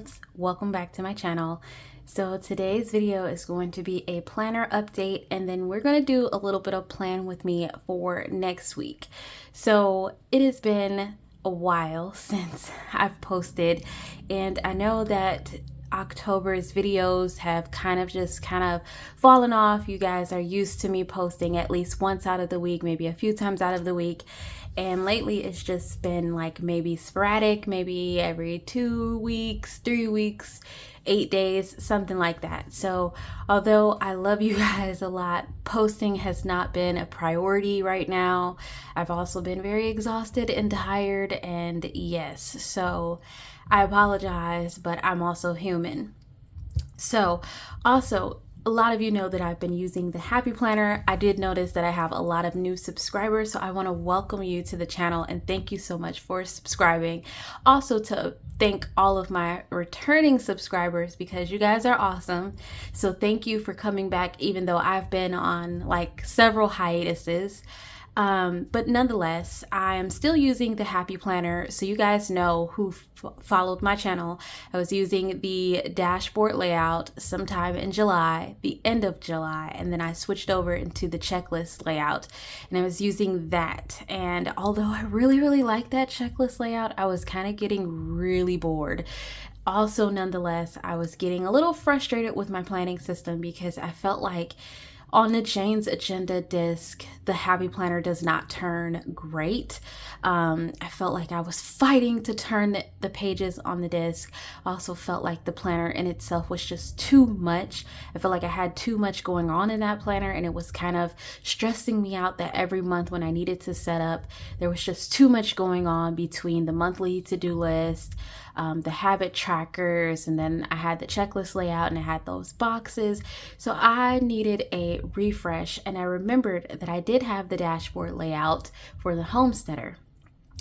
loves, welcome back to my channel. So today's video is going to be a planner update, and then we're going to do a little bit of plan with me for next week. So it has been a while since I've posted, and I know that October's videos have kind of fallen off. You guys are used to me posting at least once out of the week, maybe a few times out of the week. And lately it's just been like maybe sporadic, maybe every 2 weeks, 3 weeks, 8 days, something like that. So although I love you guys a lot, posting has not been a priority right now. I've also been very exhausted and tired, and yes, so I apologize, but I'm also human. So also, a lot of you know that I've been using the Happy Planner. I did notice that I have a lot of new subscribers, so I want to welcome you to the channel and thank you so much for subscribing. Also to thank all of my returning subscribers because you guys are awesome. So thank you for coming back even though I've been on like several hiatuses. But nonetheless, I am still using the Happy Planner. So you guys know who followed my channel. I was using the dashboard layout sometime in July, the end of July, and then I switched over into the checklist layout, and I was using that. And although I really like that checklist layout, I was kind of getting really bored. Also, nonetheless, I was getting a little frustrated with my planning system because I felt like on the Jane's Agenda disc, the Happy Planner does not turn great. I felt like I was fighting to turn the pages on the disc. I also felt like the planner in itself was just too much. I felt like I had too much going on in that planner, and it was kind of stressing me out that every month when I needed to set up, there was just too much going on between the monthly to-do list, the habit trackers, and then I had the checklist layout and I had those boxes. So I needed a refresh, and I remembered that I did have the dashboard layout for the homesteader.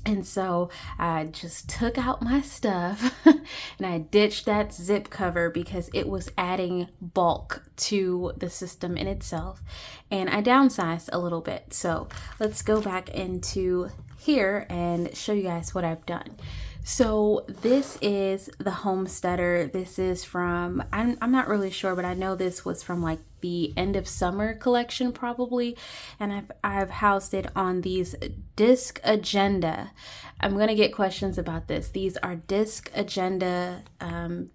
And so I just took out my stuff and I ditched that zip cover because it was adding bulk to the system in itself, and I downsized a little bit. So let's go back into here and show you guys what I've done. So this is the homesteader. This is from, I'm not really sure, but I know this was from like the end of summer collection probably, and I've housed it on these disc agenda. I'm gonna get questions about this. These are disc agenda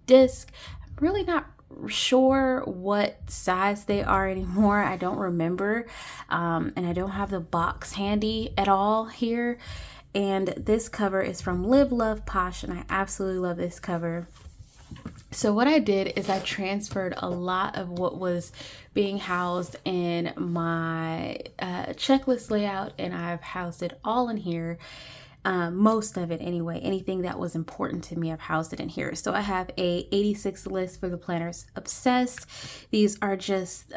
disc. I'm really not sure what size they are anymore. I don't remember, and I don't have the box handy at all here. And this cover is from Live Love Posh, and I absolutely love this cover. So what I did is I transferred a lot of what was being housed in my checklist layout, and I've housed it all in here. Most of it anyway. Anything that was important to me, I've housed it in here. So I have a 86 list for the planners obsessed. These are just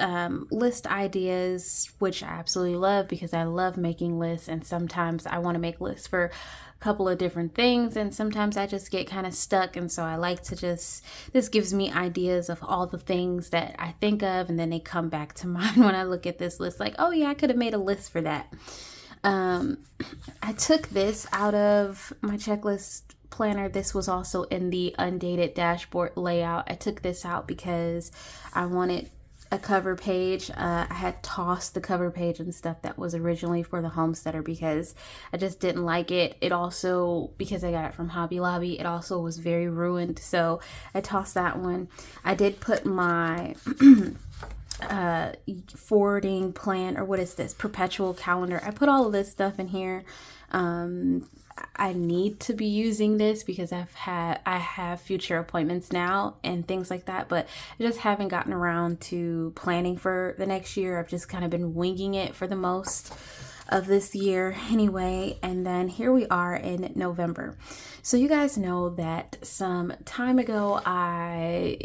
list ideas, which I absolutely love because I love making lists, and sometimes I want to make lists for a couple of different things, and sometimes I just get kind of stuck, and so I like to this gives me ideas of all the things that I think of, and then they come back to mind when I look at this list, like, oh yeah, I could have made a list for that. I took this out of my checklist planner. This was also in the undated dashboard layout. I took this out because I wanted a cover page. I had tossed the cover page and stuff that was originally for the homesteader because I just didn't like it. It also, because I got it from Hobby Lobby, it also was very ruined, so I tossed that one. I did put my forwarding plan, or what is this, perpetual calendar. I put all of this stuff in here. I need to be using this because I have future appointments now and things like that, but I just haven't gotten around to planning for the next year. I've just kind of been winging it for the most of this year anyway. And then here we are in November. So you guys know that some time ago I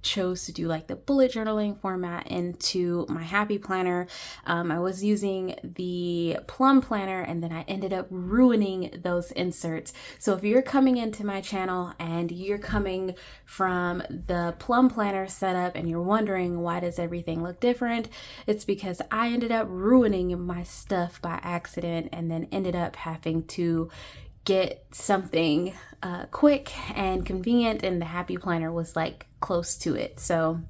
chose to do like the bullet journaling format into my Happy Planner. I was using the Plum Planner, and then I ended up ruining those inserts. So if you're coming into my channel and you're coming from the Plum Planner setup and you're wondering why does everything look different, it's because I ended up ruining my stuff by accident and then ended up having to get something quick and convenient, and the Happy Planner was like close to it. So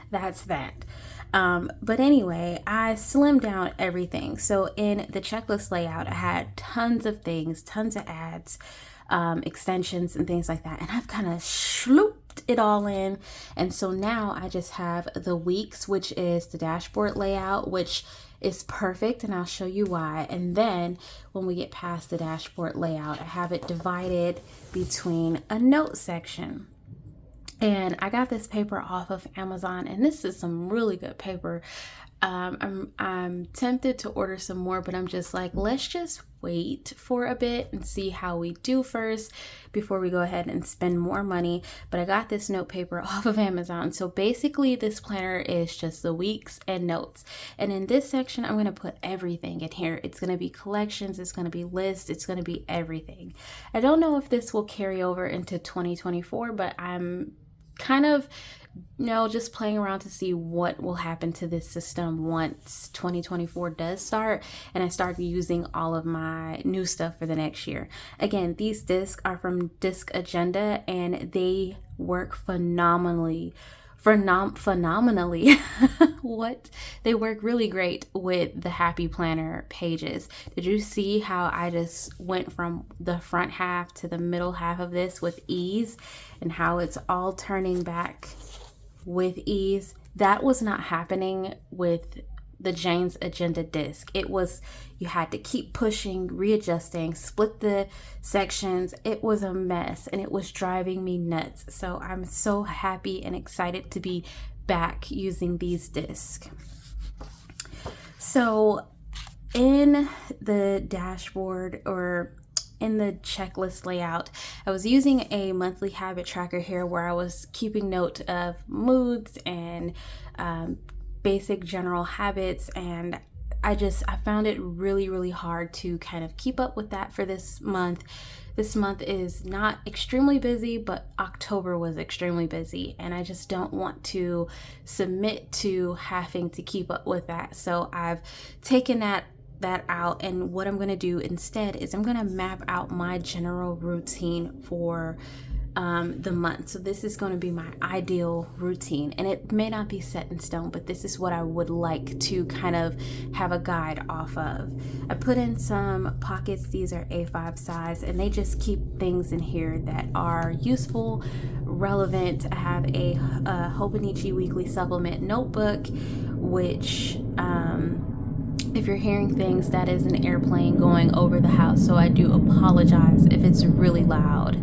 that's that. But anyway, I slimmed down everything. So in the checklist layout, I had tons of things, tons of ads, extensions and things like that. And I've kind of slooped it all in. And so now I just have the weeks, which is the dashboard layout, which is perfect. And I'll show you why. And then when we get past the dashboard layout, I have it divided between a note section. And I got this paper off of Amazon, and this is some really good paper. I'm tempted to order some more, but I'm just like, let's just wait for a bit and see how we do first before we go ahead and spend more money. But I got this note paper off of Amazon. So basically this planner is just the weeks and notes. And in this section, I'm going to put everything in here. It's going to be collections. It's going to be lists. It's going to be everything. I don't know if this will carry over into 2024, but I'm kind of just playing around to see what will happen to this system once 2024 does start and I start using all of my new stuff for the next year. Again, these discs are from Disc Agenda, and they work phenomenally. What? They work really great with the Happy Planner pages. Did you see how I just went from the front half to the middle half of this with ease, and how it's all turning back with ease? That was not happening with the Jane's Agenda disc. It was, you had to keep pushing, readjusting, split the sections. It was a mess and it was driving me nuts. So I'm so happy and excited to be back using these discs. So in the dashboard, or in the checklist layout, I was using a monthly habit tracker here where I was keeping note of moods and basic general habits, and I found it really hard to kind of keep up with that for this month. This month is not extremely busy, but October was extremely busy, and I just don't want to submit to having to keep up with that. So I've taken that out, and what I'm going to do instead is I'm going to map out my general routine for the month. So this is going to be my ideal routine, and it may not be set in stone, but this is what I would like to kind of have a guide off of. I put in some pockets. These are A5 size, and they just keep things in here that are useful, relevant. I have a Hobonichi weekly supplement notebook, which if you're hearing things, that is an airplane going over the house, so I do apologize if it's really loud.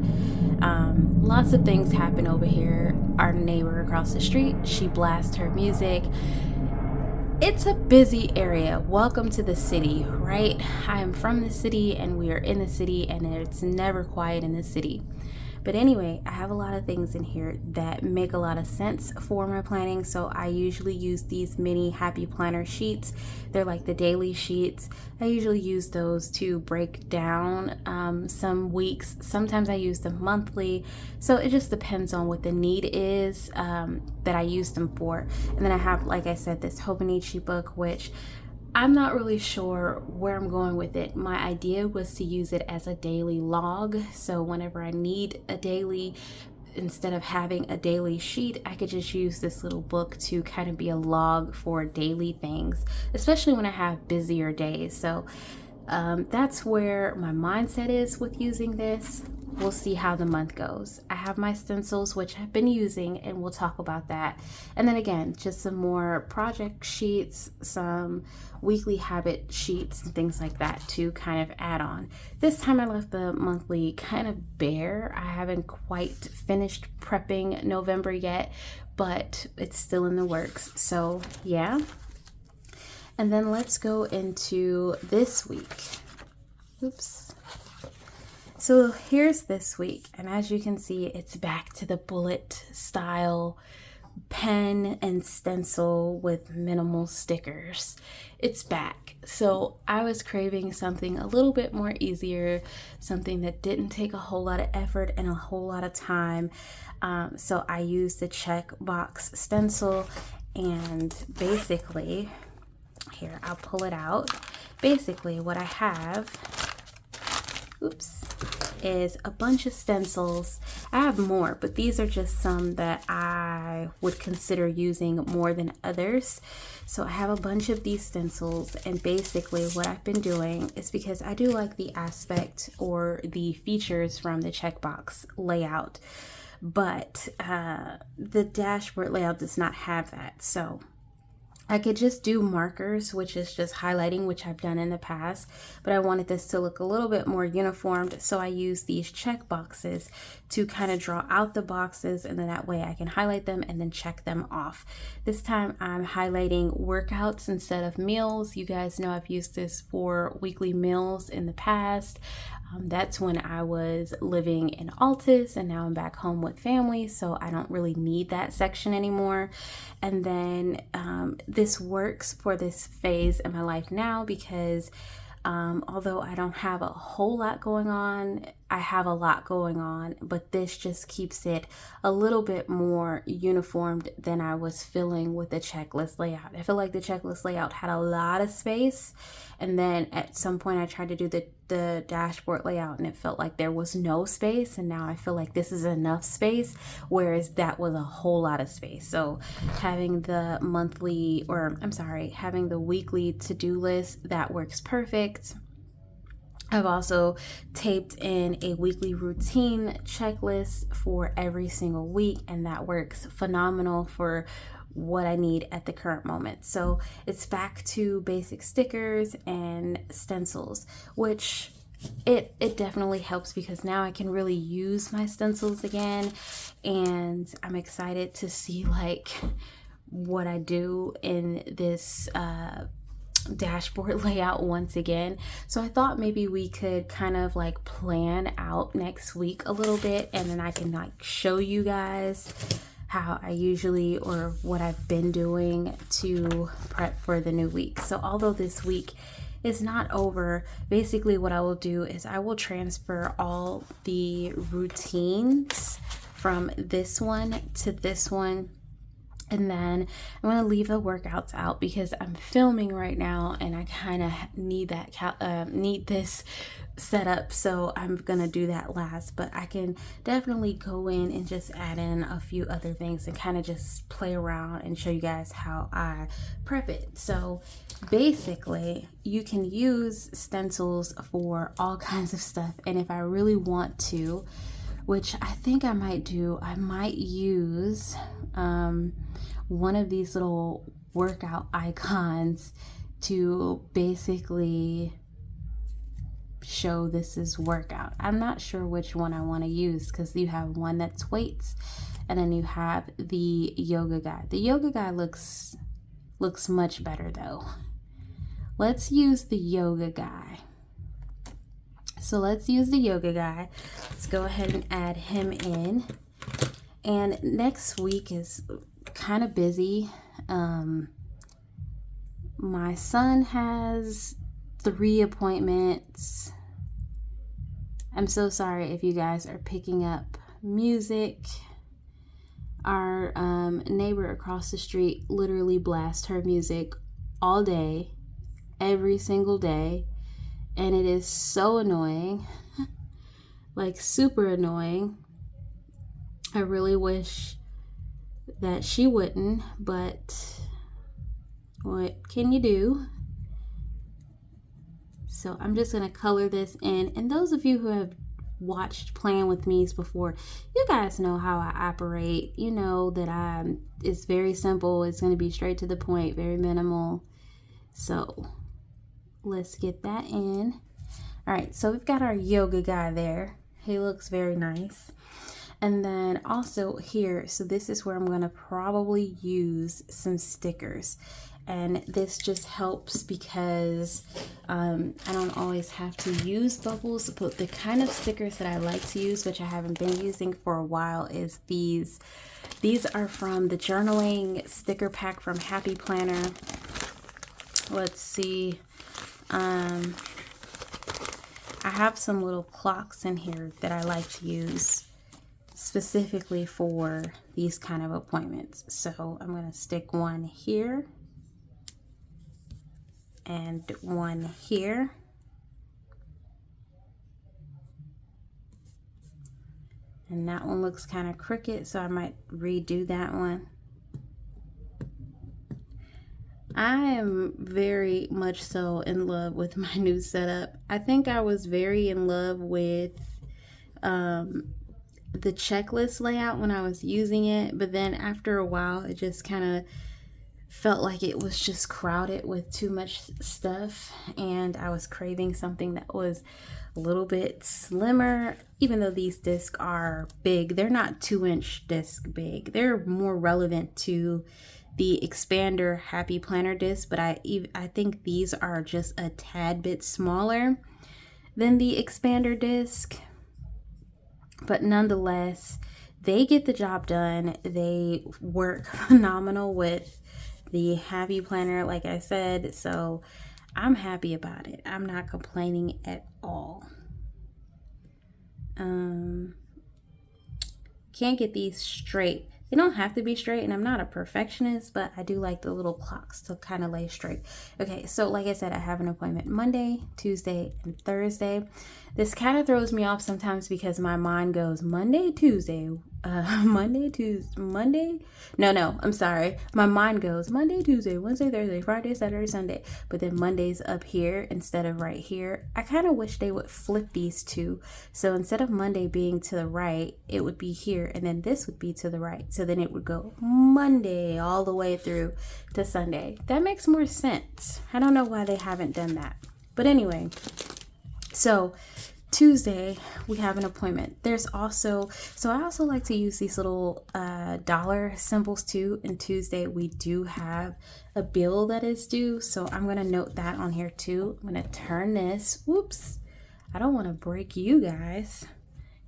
Lots of things happen over here. Our neighbor across the street, she blasts her music. It's a busy area. Welcome to the city, right? I am from the city, and we are in the city, and it's never quiet in the city. But anyway, I have a lot of things in here that make a lot of sense for my planning. So I usually use these mini Happy Planner sheets. They're like the daily sheets. I usually use those to break down some weeks. Sometimes I use them monthly. So it just depends on what the need is that I use them for. And then I have, like I said, this Hobonichi book, which I'm not really sure where I'm going with it. My idea was to use it as a daily log. So whenever I need a daily, instead of having a daily sheet, I could just use this little book to kind of be a log for daily things, especially when I have busier days. So that's where my mindset is with using this. We'll see how the month goes. I have my stencils, which I've been using, and we'll talk about that. And then again, just some more project sheets, some weekly habit sheets and things like that to kind of add on. This time I left the monthly kind of bare. I haven't quite finished prepping November yet, but it's still in the works. So yeah. And then let's go into this week. Oops. So here's this week, and as you can see, it's back to the bullet style pen and stencil with minimal stickers. It's back. So I was craving something a little bit more easier, something that didn't take a whole lot of effort and a whole lot of time. So I used the checkbox stencil, and basically, here, I'll pull it out. Basically what I have oops, is a bunch of stencils. I have more, but these are just some that I would consider using more than others. So I have a bunch of these stencils, and basically what I've been doing is, because I do like the aspect or the features from the checkbox layout, but the dashboard layout does not have that. So I could just do markers, which is just highlighting, which I've done in the past, but I wanted this to look a little bit more uniformed. So I use these check boxes to kind of draw out the boxes, and then that way I can highlight them and then check them off. This time I'm highlighting workouts instead of meals. You guys know I've used this for weekly meals in the past. That's when I was living in Altus, and now I'm back home with family, so I don't really need that section anymore. And then this works for this phase in my life now, because although I don't have a whole lot going on, I have a lot going on, but this just keeps it a little bit more uniformed than I was feeling with the checklist layout. I feel like the checklist layout had a lot of space, and then at some point I tried to do the dashboard layout and it felt like there was no space, and now I feel like this is enough space, whereas that was a whole lot of space. So having the monthly, or I'm sorry, having the weekly to-do list, that works perfect. I've also taped in a weekly routine checklist for every single week, and that works phenomenal for what I need at the current moment. So it's back to basic stickers and stencils, which it definitely helps, because now I can really use my stencils again, and I'm excited to see like what I do in this dashboard layout once again. So I thought maybe we could kind of like plan out next week a little bit, and then I can like show you guys how I usually, or what I've been doing to prep for the new week. So although this week is not over, basically what I will do is I will transfer all the routines from this one to this one, and then I'm going to leave the workouts out because I'm filming right now and I kind of need that need this set up, so I'm going to do that last. But I can definitely go in and just add in a few other things and kind of just play around and show you guys how I prep it. So basically you can use stencils for all kinds of stuff, and if I really want to, which I think I might do, I might use one of these little workout icons to basically show this is workout. I'm not sure which one I want to use, because you have one that's weights, and then you have the yoga guy. The yoga guy looks much better though. Let's use the yoga guy. So let's use the yoga guy. Let's go ahead and add him in. And next week is kind of busy. My son has 3 appointments. I'm so sorry if you guys are picking up music. Our neighbor across the street literally blasts her music all day, every single day, and it is so annoying. Like super annoying. I really wish that she wouldn't, but what can you do? So I'm just going to color this in. And those of you who have watched Plan With Me's before, you guys know how I operate. You know that it's very simple. It's going to be straight to the point, very minimal. So let's get that in. All right, so we've got our yoga guy there. He looks very nice. And then also here, so this is where I'm going to probably use some stickers. And this just helps because I don't always have to use bubbles, but the kind of stickers that I like to use, which I haven't been using for a while, is these. These are from the journaling sticker pack from Happy Planner. Let's see. I have some little clocks in here that I like to use specifically for these kind of appointments. So I'm going to stick one here and one here. And that one looks kind of crooked, so I might redo that one. I am very much so in love with my new setup. I think I was very in love with the checklist layout when I was using it, but then after a while it just kind of felt like it was just crowded with too much stuff, and I was craving something that was a little bit slimmer. Even though these discs are big, they're not 2-inch disc big. They're more relevant to the expander Happy Planner disc, but I think these are just a tad bit smaller than the expander disc. But nonetheless, they get the job done. They work phenomenal with the Happy Planner, like I said, so I'm happy about it. I'm not complaining at all. Can't get these straight. They don't have to be straight, and I'm not a perfectionist, but I do like the little clocks to kind of lay straight. Okay, so like I said, I have an appointment Monday, Tuesday, and Thursday. This kind of throws me off sometimes because my mind goes Monday, Tuesday, Monday, Tuesday, Monday. No, I'm sorry. My mind goes Monday, Tuesday, Wednesday, Thursday, Friday, Saturday, Sunday. But then Monday's up here instead of right here. I kind of wish they would flip these two. So instead of Monday being to the right, it would be here, and then this would be to the right. So then it would go Monday all the way through to Sunday. That makes more sense. I don't know why they haven't done that. But anyway, so Tuesday we have an appointment. There's also, so I also like to use these little dollar symbols too. And Tuesday we do have a bill that is due, so I'm going to note that on here too. I'm going to turn this. Whoops, I don't want to break you guys.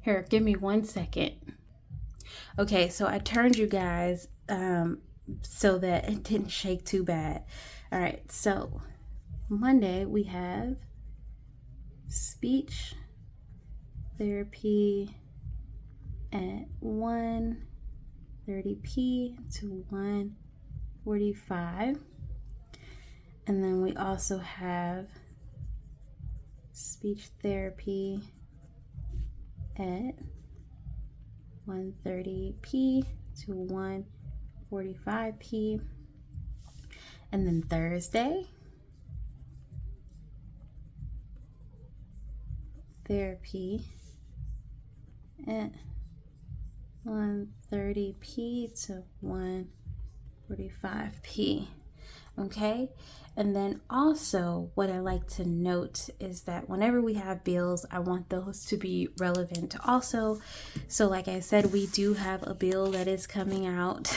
Here, give me 1 second. Okay, so I turned you guys so that it didn't shake too bad. All right, so Monday we have speech therapy at 1:30 to 1:45, and then we also have speech therapy at 1:30 to 1:45, and then Thursday therapy at 1:30 to 1:45. Okay, and then also what I like to note is that whenever we have bills, I want those to be relevant also. So like I said, we do have a bill that is coming out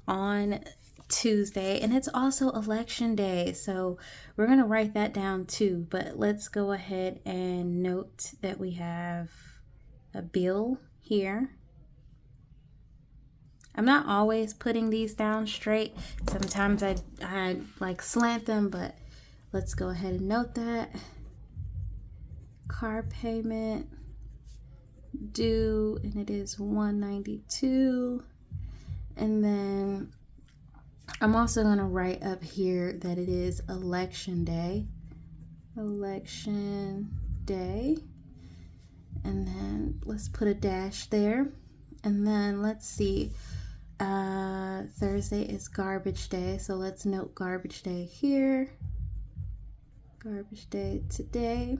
on Tuesday, and it's also election day, so we're going to write that down too. But let's go ahead and note that we have a bill here. I'm not always putting these down straight. Sometimes I like slant them, but let's go ahead and note that. Car payment due, and it is $192. And then I'm also going to write up here that it is election day. Election day. And then let's put a dash there. And then let's see. Thursday is garbage day. So let's note garbage day here. Garbage day today.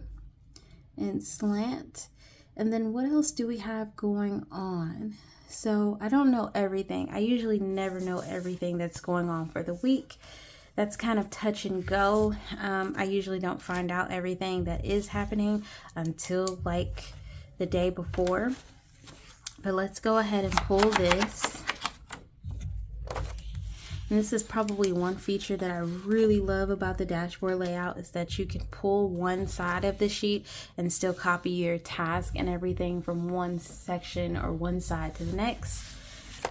And slant. And then what else do we have going on? So I don't know everything. I usually never know everything that's going on for the week. That's kind of touch and go. I usually don't find out everything that is happening until like the day before. But let's go ahead and pull this. And this is probably one feature that I really love about the dashboard layout, is that you can pull one side of the sheet and still copy your task and everything from one section or one side to the next.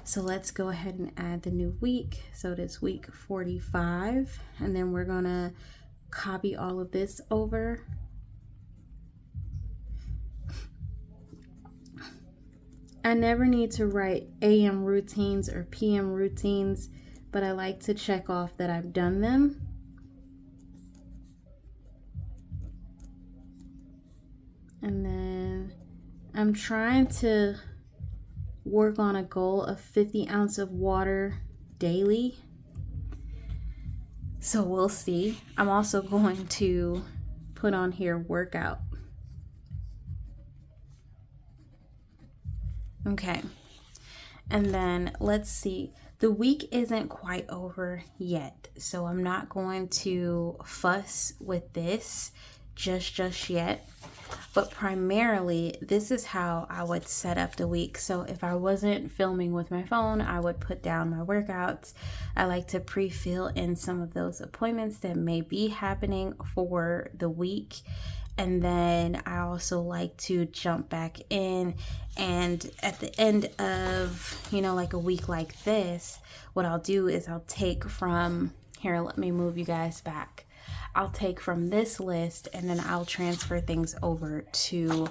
So let's go ahead and add the new week. So it is week 45, and then we're gonna copy all of this over. I never need to write AM routines or PM routines, but I like to check off that I've done them. And then I'm trying to work on a goal of 50 ounces of water daily. So we'll see. I'm also going to put on here workout. Okay. And then let's see. The week isn't quite over yet, so I'm not going to fuss with this just yet. But primarily, this is how I would set up the week. So if I wasn't filming with my phone, I would put down my workouts. I like to pre-fill in some of those appointments that may be happening for the week. And then I also like to jump back in, and at the end of, like a week like this, what I'll do is I'll take from here, let me move you guys back. I'll take from this list and then I'll transfer things over to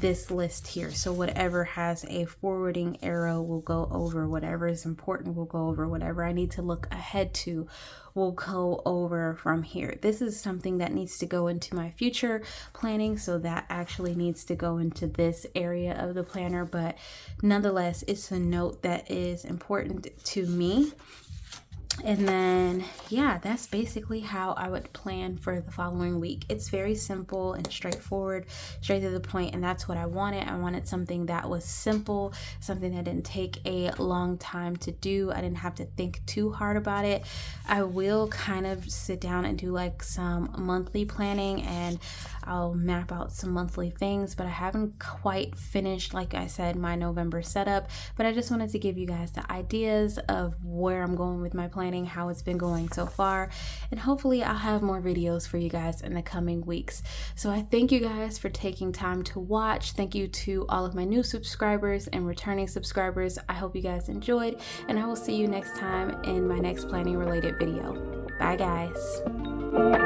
this list here. So whatever has a forwarding arrow will go over, whatever is important will go over, whatever I need to look ahead to will go over from here. This is something that needs to go into my future planning, so that actually needs to go into this area of the planner, but nonetheless, it's a note that is important to me. And then, yeah, that's basically how I would plan for the following week. It's very simple and straightforward, straight to the point, and that's what I wanted. I wanted something that was simple, something that didn't take a long time to do. I didn't have to think too hard about it. I will kind of sit down and do like some monthly planning, and I'll map out some monthly things, but I haven't quite finished, like I said, my November setup. But I just wanted to give you guys the ideas of where I'm going with my planning, how it's been going so far, and hopefully I'll have more videos for you guys in the coming weeks. So I thank you guys for taking time to watch. Thank you to all of my new subscribers and returning subscribers. I hope you guys enjoyed, and I will see you next time in my next planning related video. Bye guys.